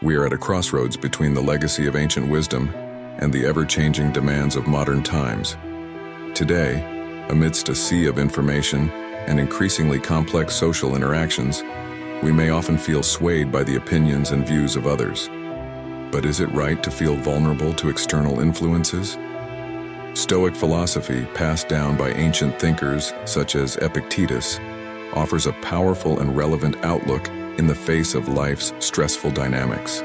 We are at a crossroads between the legacy of ancient wisdom and the ever-changing demands of modern times. Today, amidst a sea of information and increasingly complex social interactions, we may often feel swayed by the opinions and views of others. But is it right to feel vulnerable to external influences? Stoic philosophy, passed down by ancient thinkers such as Epictetus, offers a powerful and relevant outlook in the face of life's stressful dynamics.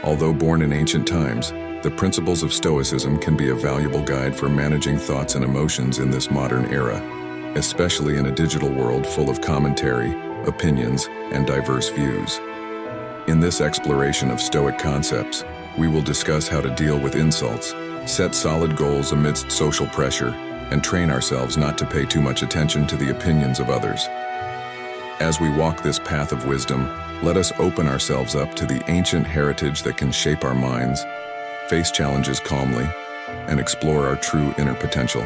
Although born in ancient times, the principles of Stoicism can be a valuable guide for managing thoughts and emotions in this modern era, especially in a digital world full of commentary, opinions, and diverse views. In this exploration of Stoic concepts, we will discuss how to deal with insults, set solid goals amidst social pressure, and train ourselves not to pay too much attention to the opinions of others. As we walk this path of wisdom, let us open ourselves up to the ancient heritage that can shape our minds, face challenges calmly, and explore our true inner potential.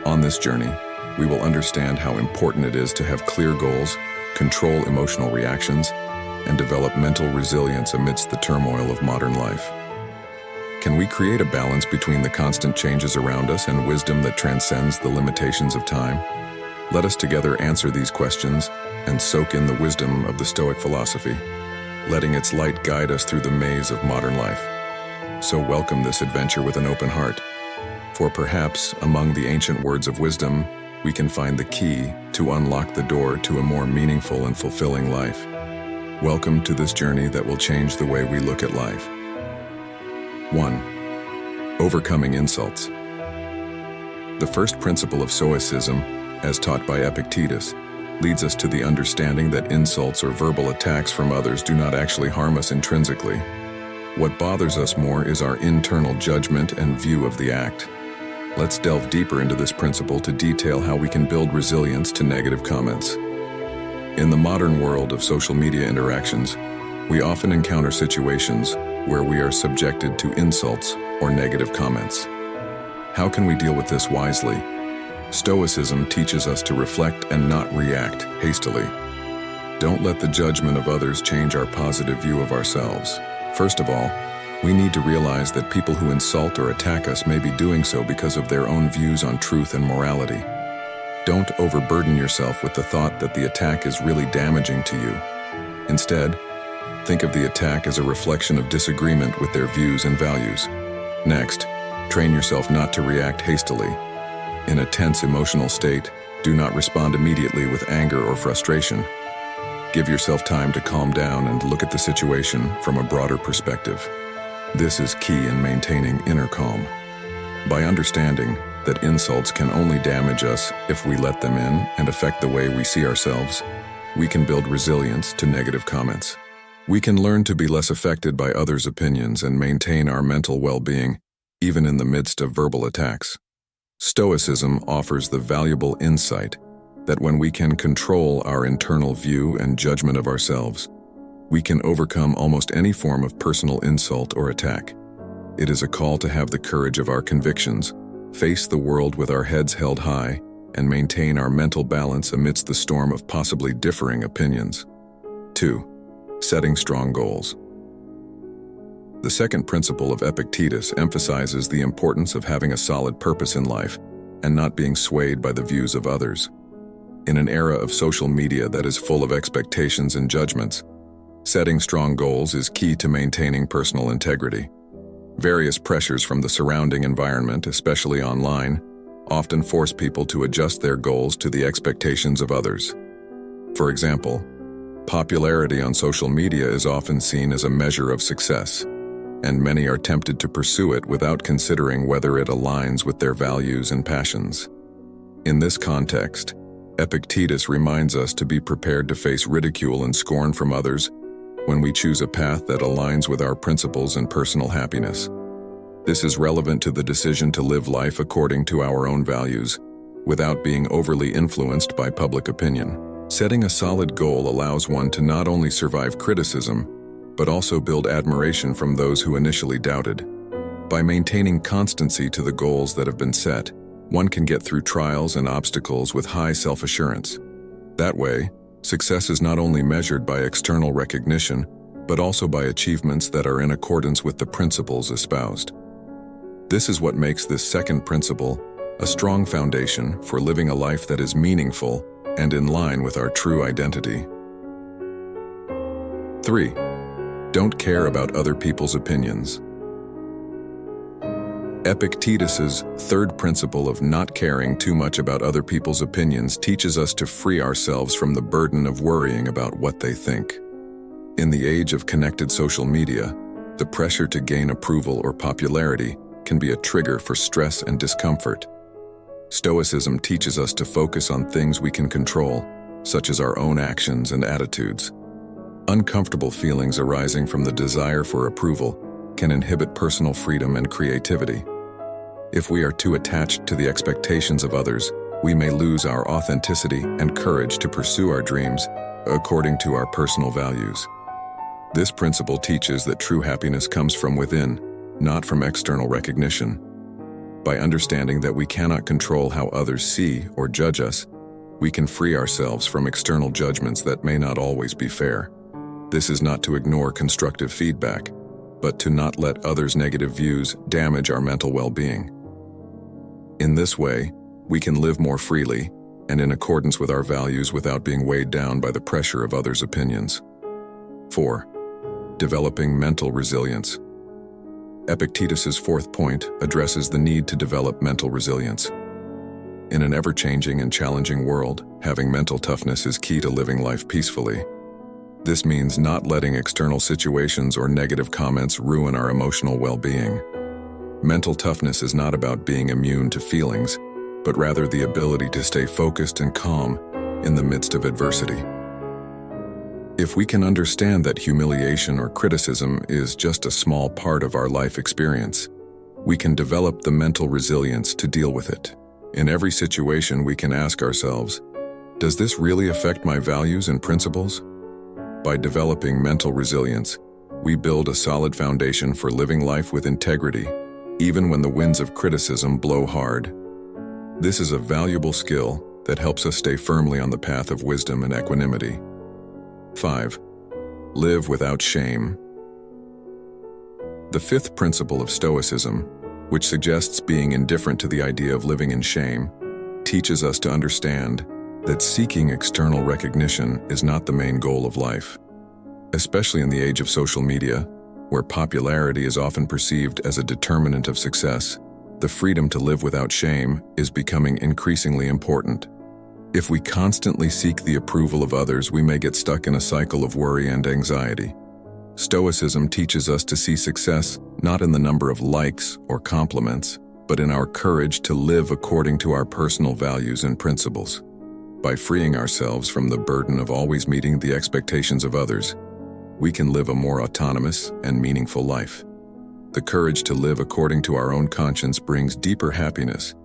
On this journey, we will understand how important it is to have clear goals, control emotional reactions, and develop mental resilience amidst the turmoil of modern life. Can we create a balance between the constant changes around us and wisdom that transcends the limitations of time? Let us together answer these questions and soak in the wisdom of the Stoic philosophy, letting its light guide us through the maze of modern life. So welcome this adventure with an open heart, for perhaps among the ancient words of wisdom, we can find the key to unlock the door to a more meaningful and fulfilling life. Welcome to this journey that will change the way we look at life. 1. Overcoming insults. The first principle of Stoicism, as taught by Epictetus, leads us to the understanding that insults or verbal attacks from others do not actually harm us intrinsically. What bothers us more is our internal judgment and view of the act. Let's delve deeper into this principle to detail how we can build resilience to negative comments. In the modern world of social media interactions, we often encounter situations where we are subjected to insults or negative comments. How can we deal with this wisely? Stoicism teaches us to reflect and not react hastily. Don't let the judgment of others change our positive view of ourselves. First of all, we need to realize that people who insult or attack us may be doing so because of their own views on truth and morality. Don't overburden yourself with the thought that the attack is really damaging to you. Instead, think of the attack as a reflection of disagreement with their views and values. Next, train yourself not to react hastily. In a tense emotional state, do not respond immediately with anger or frustration. Give yourself time to calm down and look at the situation from a broader perspective. This is key in maintaining inner calm. By understanding that insults can only damage us if we let them in and affect the way we see ourselves, we can build resilience to negative comments. We can learn to be less affected by others' opinions and maintain our mental well-being, even in the midst of verbal attacks. Stoicism offers the valuable insight that when we can control our internal view and judgment of ourselves, we can overcome almost any form of personal insult or attack. It is a call to have the courage of our convictions, face the world with our heads held high, and maintain our mental balance amidst the storm of possibly differing opinions. 2. Setting strong goals. The second principle of Epictetus emphasizes the importance of having a solid purpose in life and not being swayed by the views of others. In an era of social media that is full of expectations and judgments, setting strong goals is key to maintaining personal integrity. Various pressures from the surrounding environment, especially online, often force people to adjust their goals to the expectations of others. For example, popularity on social media is often seen as a measure of success, and many are tempted to pursue it without considering whether it aligns with their values and passions. In this context, Epictetus reminds us to be prepared to face ridicule and scorn from others when we choose a path that aligns with our principles and personal happiness. This is relevant to the decision to live life according to our own values, without being overly influenced by public opinion. Setting a solid goal allows one to not only survive criticism, but also build admiration from those who initially doubted. By maintaining constancy to the goals that have been set, one can get through trials and obstacles with high self-assurance. That way, success is not only measured by external recognition, but also by achievements that are in accordance with the principles espoused. This is what makes this second principle a strong foundation for living a life that is meaningful and in line with our true identity. 3. Don't care about other people's opinions. Epictetus's third principle of not caring too much about other people's opinions teaches us to free ourselves from the burden of worrying about what they think. In the age of connected social media, the pressure to gain approval or popularity can be a trigger for stress and discomfort. Stoicism teaches us to focus on things we can control, such as our own actions and attitudes. Uncomfortable feelings arising from the desire for approval can inhibit personal freedom and creativity. If we are too attached to the expectations of others, we may lose our authenticity and courage to pursue our dreams according to our personal values. This principle teaches that true happiness comes from within, not from external recognition. By understanding that we cannot control how others see or judge us, we can free ourselves from external judgments that may not always be fair. This is not to ignore constructive feedback, but to not let others' negative views damage our mental well-being. In this way, we can live more freely and in accordance with our values without being weighed down by the pressure of others' opinions. 4. Developing mental resilience. Epictetus's fourth point addresses the need to develop mental resilience. In an ever-changing and challenging world, having mental toughness is key to living life peacefully. This means not letting external situations or negative comments ruin our emotional well-being. Mental toughness is not about being immune to feelings, but rather the ability to stay focused and calm in the midst of adversity. If we can understand that humiliation or criticism is just a small part of our life experience, we can develop the mental resilience to deal with it. In every situation, we can ask ourselves, does this really affect my values and principles? By developing mental resilience, we build a solid foundation for living life with integrity, even when the winds of criticism blow hard. This is a valuable skill that helps us stay firmly on the path of wisdom and equanimity. 5. Live without shame. The fifth principle of Stoicism, which suggests being indifferent to the idea of living in shame, teaches us to understand that seeking external recognition is not the main goal of life. Especially in the age of social media, where popularity is often perceived as a determinant of success, the freedom to live without shame is becoming increasingly important. If we constantly seek the approval of others, we may get stuck in a cycle of worry and anxiety. Stoicism teaches us to see success not in the number of likes or compliments, but in our courage to live according to our personal values and principles. By freeing ourselves from the burden of always meeting the expectations of others, we can live a more autonomous and meaningful life. The courage to live according to our own conscience brings deeper happiness,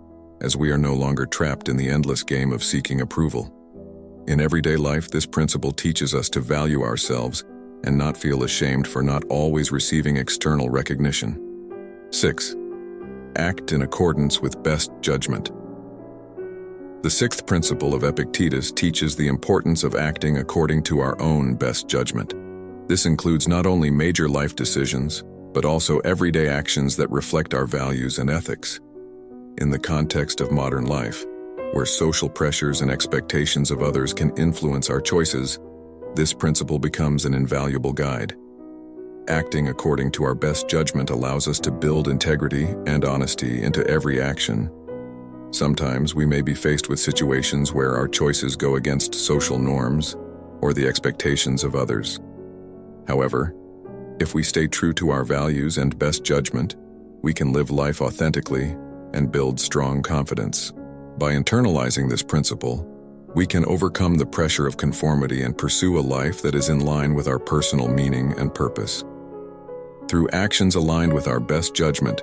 as we are no longer trapped in the endless game of seeking approval. In everyday life, this principle teaches us to value ourselves and not feel ashamed for not always receiving external recognition. 6. Act in accordance with best judgment. The sixth principle of Epictetus teaches the importance of acting according to our own best judgment. This includes not only major life decisions, but also everyday actions that reflect our values and ethics. In the context of modern life, where social pressures and expectations of others can influence our choices, this principle becomes an invaluable guide. Acting according to our best judgment allows us to build integrity and honesty into every action. Sometimes we may be faced with situations where our choices go against social norms or the expectations of others. However, if we stay true to our values and best judgment, we can live life authentically and build strong confidence. By internalizing this principle, we can overcome the pressure of conformity and pursue a life that is in line with our personal meaning and purpose. Through actions aligned with our best judgment,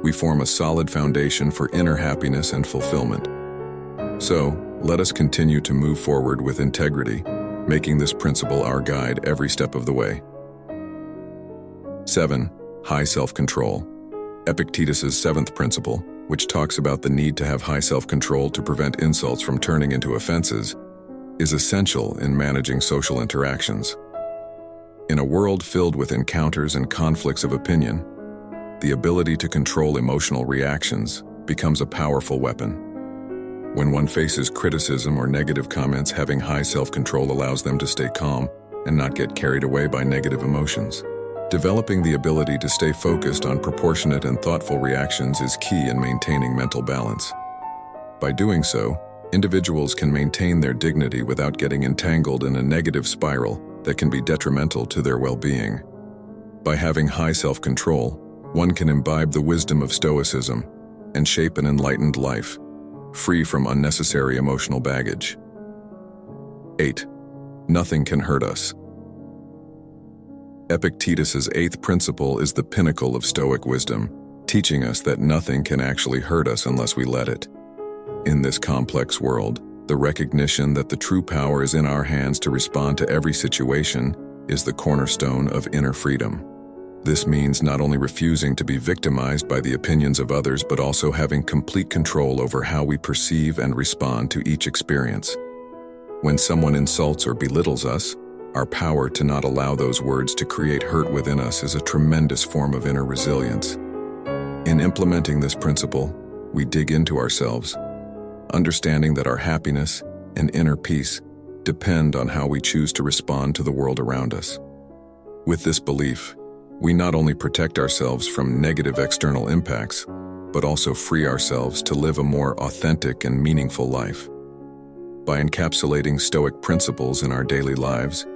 we form a solid foundation for inner happiness and fulfillment. So, let us continue to move forward with integrity, making this principle our guide every step of the way. 7. High self-control. Epictetus's seventh principle, which talks about the need to have high self-control to prevent insults from turning into offenses, is essential in managing social interactions. In a world filled with encounters and conflicts of opinion, the ability to control emotional reactions becomes a powerful weapon. When one faces criticism or negative comments, having high self-control allows them to stay calm and not get carried away by negative emotions. Developing the ability to stay focused on proportionate and thoughtful reactions is key in maintaining mental balance. By doing so, individuals can maintain their dignity without getting entangled in a negative spiral that can be detrimental to their well-being. By having high self-control, one can imbibe the wisdom of Stoicism and shape an enlightened life, free from unnecessary emotional baggage. 8. Nothing can hurt us. Epictetus's 8th principle is the pinnacle of Stoic wisdom, teaching us that nothing can actually hurt us unless we let it. In this complex world, the recognition that the true power is in our hands to respond to every situation is the cornerstone of inner freedom. This means not only refusing to be victimized by the opinions of others, but also having complete control over how we perceive and respond to each experience. When someone insults or belittles us, our power to not allow those words to create hurt within us is a tremendous form of inner resilience. In implementing this principle, we dig into ourselves, understanding that our happiness and inner peace depend on how we choose to respond to the world around us. With this belief, we not only protect ourselves from negative external impacts, but also free ourselves to live a more authentic and meaningful life. By encapsulating Stoic principles in our daily lives,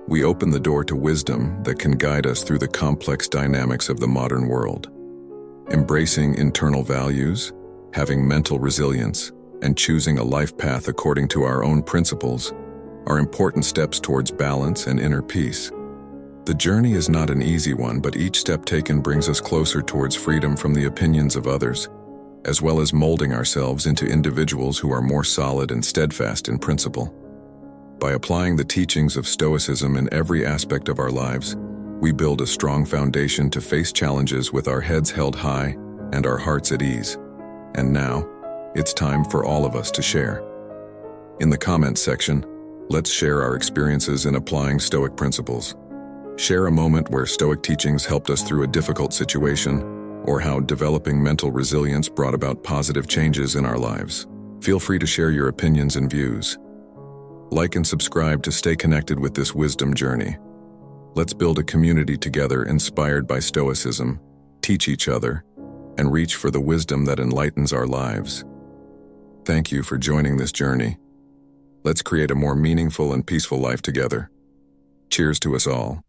we open the door to wisdom that can guide us through the complex dynamics of the modern world. Embracing internal values, having mental resilience, and choosing a life path according to our own principles are important steps towards balance and inner peace. The journey is not an easy one, but each step taken brings us closer towards freedom from the opinions of others, as well as molding ourselves into individuals who are more solid and steadfast in principle. By applying the teachings of Stoicism in every aspect of our lives, we build a strong foundation to face challenges with our heads held high and our hearts at ease. And now, it's time for all of us to share. In the comments section, let's share our experiences in applying Stoic principles. Share a moment where Stoic teachings helped us through a difficult situation, or how developing mental resilience brought about positive changes in our lives. Feel free to share your opinions and views. Like and subscribe to stay connected with this wisdom journey. Let's build a community together inspired by Stoicism, teach each other, and reach for the wisdom that enlightens our lives. Thank you for joining this journey. Let's create a more meaningful and peaceful life together. Cheers to us all.